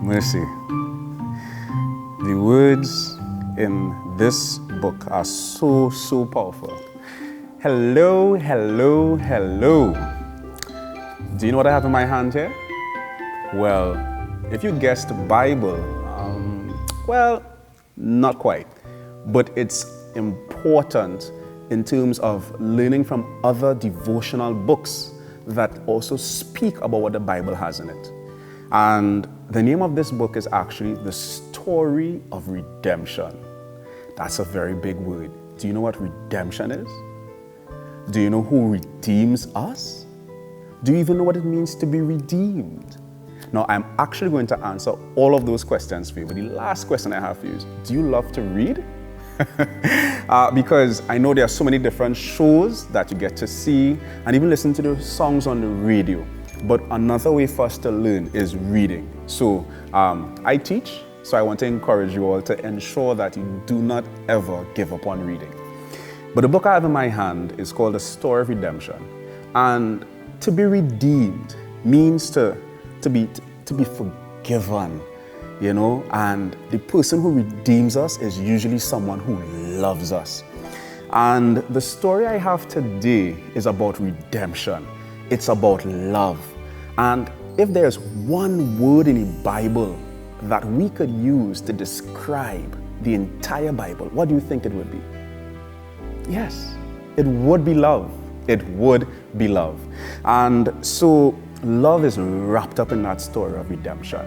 Mercy. The words in this book are so powerful. Hello. Do you know what I have in my hand here? Well, if you guessed Bible, well, not quite. But it's important in terms of learning from other devotional books that also speak about what the Bible has in it. And the name of this book is actually The Story of Redemption. That's a very big word. Do you know what redemption is? Do you know who redeems us? Do you even know what it means to be redeemed? Now, I'm actually going to answer all of those questions for you, but the last question I have for you is, do you love to read? Because I know there are so many different shows that you get to see and even listen to the songs on the radio. But another way for us to learn is reading. So I teach, so I want to encourage you all to ensure that you do not ever give up on reading. But the book I have in my hand is called The Story of Redemption. And to be redeemed means to be forgiven. You know, and the person who redeems us is usually someone who loves us. And the story I have today is about redemption. It's about love. And if there's one word in the Bible that we could use to describe the entire Bible, what do you think it would be? Yes, it would be love. It would be love. And so love is wrapped up in that story of redemption.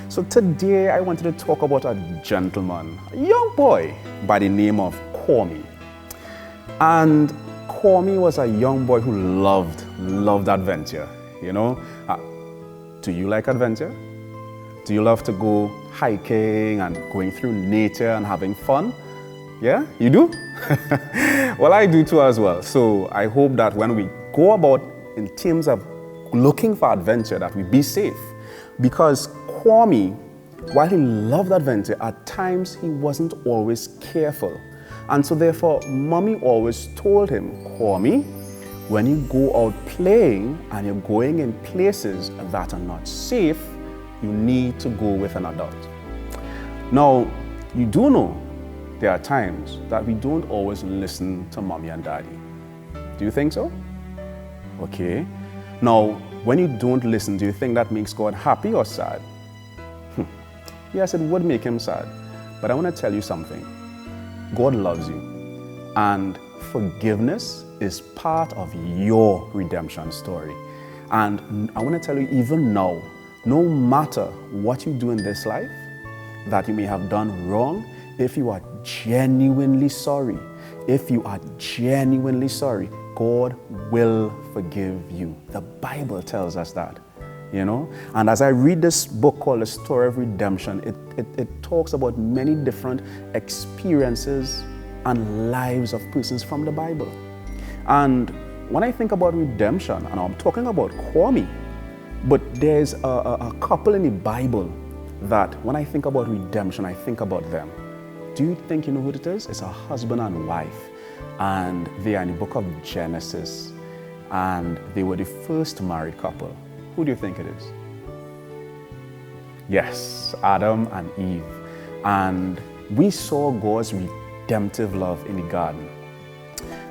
So today I wanted to talk about a gentleman, a young boy by the name of Quamee. And Quamee was a young boy who loved adventure, you know. Do you like adventure? Do you love to go hiking and going through nature and having fun? Yeah, you do? Well, I do too as well. So I hope that when we go about in terms of looking for adventure, that we be safe. Because Quamee, while he loved adventure, at times he wasn't always careful. And so therefore, Mommy always told him, Quamee, when you go out playing and you're going in places that are not safe, you need to go with an adult. Now, you do know there are times that we don't always listen to Mommy and Daddy. Do you think so? Okay. Now, when you don't listen, do you think that makes God happy or sad? Yes, it would make him sad. But I want to tell you something. God loves you. And forgiveness is part of your redemption story. And I want to tell you, even now, no matter what you do in this life that you may have done wrong, if you are genuinely sorry, God will forgive you. The Bible tells us that, you know. And as I read this book called The Story of Redemption, it talks about many different experiences and lives of persons from the Bible. And when I think about redemption, and I'm talking about Quamee, but there's a couple in the Bible that when I think about redemption, I think about them. Do you think you know who it is? It's a husband and wife. And they are in the book of Genesis, and they were the first married couple. Who do you think it is? Yes, Adam and Eve. And we saw God's redemptive love in the garden.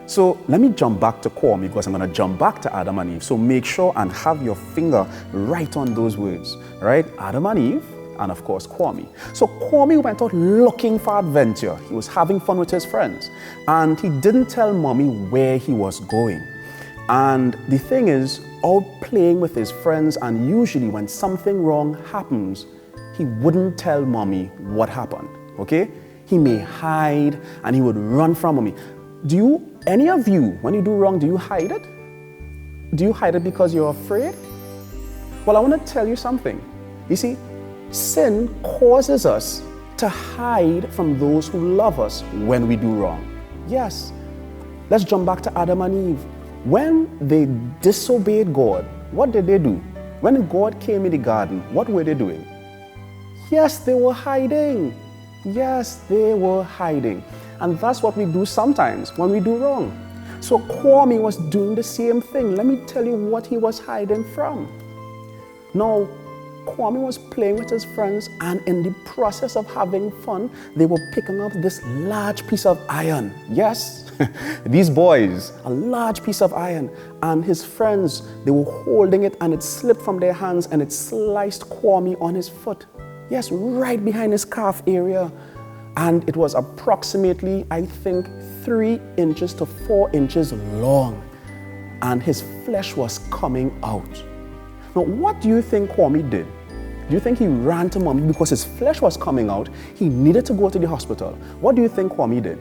So let me jump back to Quamee, because I'm going to jump back to Adam and Eve. So make sure and have your finger right on those words, right? Adam and Eve, and of course Quamee. So Quamee went out looking for adventure. He was having fun with his friends, and he didn't tell Mommy where he was going. And the thing is, out playing with his friends, and usually when something wrong happens, he wouldn't tell Mommy what happened, okay? He may hide and he would run from Mommy. Any of you, when you do wrong, do you hide it? Do you hide it because you're afraid? Well, I want to tell you something. You see, sin causes us to hide from those who love us when we do wrong. Yes. Let's jump back to Adam and Eve. When they disobeyed God, what did they do? When God came in the garden, what were they doing? Yes, they were hiding. Yes, they were hiding. And that's what we do sometimes when we do wrong. So Quamee was doing the same thing. Let me tell you what he was hiding from. Now, Quamee was playing with his friends, and in the process of having fun, they were picking up this large piece of iron. Yes, these boys, a large piece of iron. And his friends, they were holding it, and it slipped from their hands and it sliced Quamee on his foot. Yes, right behind his calf area. And it was approximately, I think, 3 inches to 4 inches long. And his flesh was coming out. Now, what do you think Quamee did? Do you think he ran to mommy because his flesh was coming out? He needed to go to the hospital. What do you think Quamee did?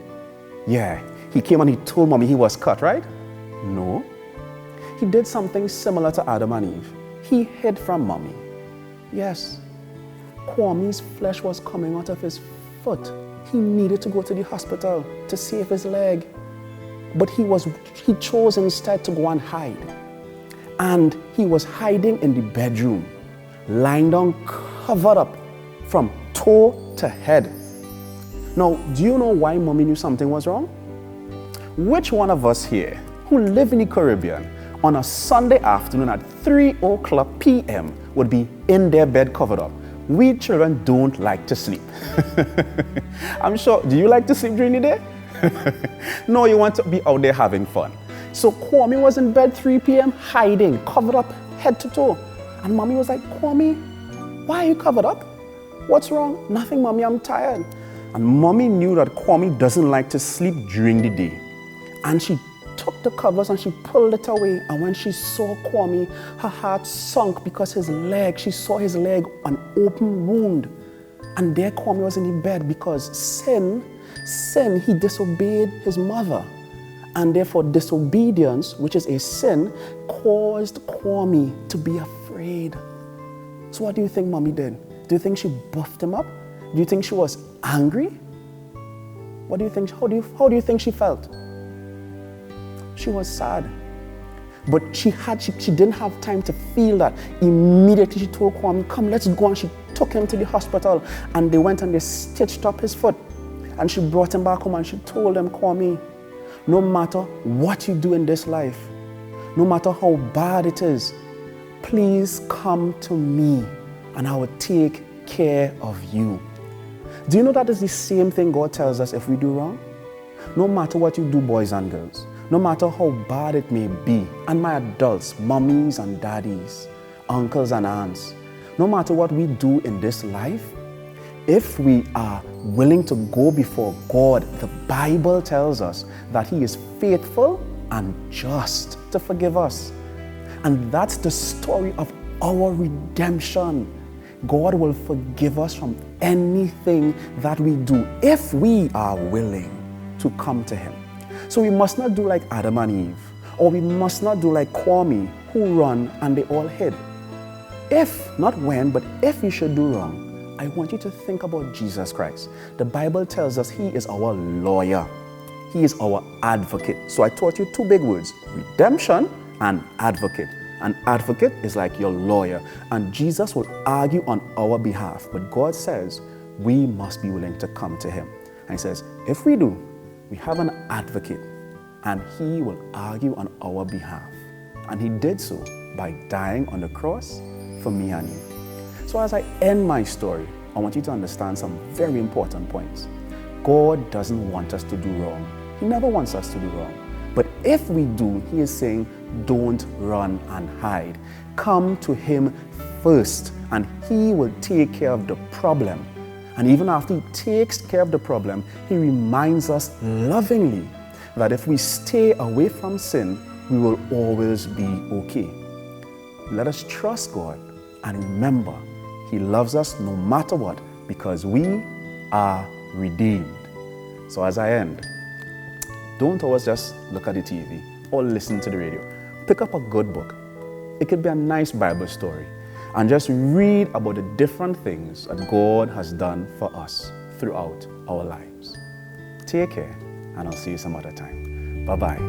Yeah, he came and he told mommy he was cut, right? No. He did something similar to Adam and Eve. He hid from mommy. Yes. Kwamee's flesh was coming out of his foot. He needed to go to the hospital to save his leg. But he chose instead to go and hide. And he was hiding in the bedroom, lying down covered up from toe to head. Now, do you know why mommy knew something was wrong? Which one of us here who live in the Caribbean on a Sunday afternoon at 3:00 p.m. would be in their bed covered up? We children don't like to sleep. I'm sure, do you like to sleep during the day? No, you want to be out there having fun. So Quamee was in bed 3 p.m. hiding, covered up head to toe. And mommy was like, Quamee, why are you covered up? What's wrong? Nothing, mommy, I'm tired. And mommy knew that Quamee doesn't like to sleep during the day. And she took the covers and she pulled it away. And when she saw Quamee, her heart sunk because she saw his leg, an open wound. And there Quamee was in the bed because sin, he disobeyed his mother. And therefore disobedience, which is a sin, caused Quamee to be afraid. So what do you think mommy did? Do you think she buffed him up? Do you think she was angry? What do you think? How do you think she felt? She was sad. But she didn't have time to feel that. Immediately she told Quamee, come, let's go. And she took him to the hospital. And they went and they stitched up his foot. And she brought him back home and she told him, Quamee, no matter what you do in this life, no matter how bad it is, please come to me and I will take care of you. Do you know that is the same thing God tells us if we do wrong? No matter what you do, boys and girls, no matter how bad it may be, and my adults, mummies and daddies, uncles and aunts, no matter what we do in this life, if we are willing to go before God, the Bible tells us that He is faithful and just to forgive us. And that's the story of our redemption. God will forgive us from anything that we do if we are willing to come to Him. So we must not do like Adam and Eve, or we must not do like Quamee, who run and they all hid. If, not when, but if you should do wrong, I want you to think about Jesus Christ. The Bible tells us He is our lawyer. He is our advocate. So I taught you 2 big words, redemption and advocate. An advocate is like your lawyer, and Jesus will argue on our behalf. But God says we must be willing to come to Him. And He says, if we do, we have an advocate, and He will argue on our behalf. And He did so by dying on the cross for me and you. So as I end my story, I want you to understand some very important points. God doesn't want us to do wrong. He never wants us to do wrong. But if we do, He is saying, don't run and hide. Come to Him first, and He will take care of the problem. And even after He takes care of the problem, He reminds us lovingly that if we stay away from sin, we will always be okay. Let us trust God and remember, He loves us no matter what, because we are redeemed. So as I end, don't always just look at the TV or listen to the radio. Pick up a good book. It could be a nice Bible story, and just read about the different things that God has done for us throughout our lives. Take care, and I'll see you some other time. Bye-bye.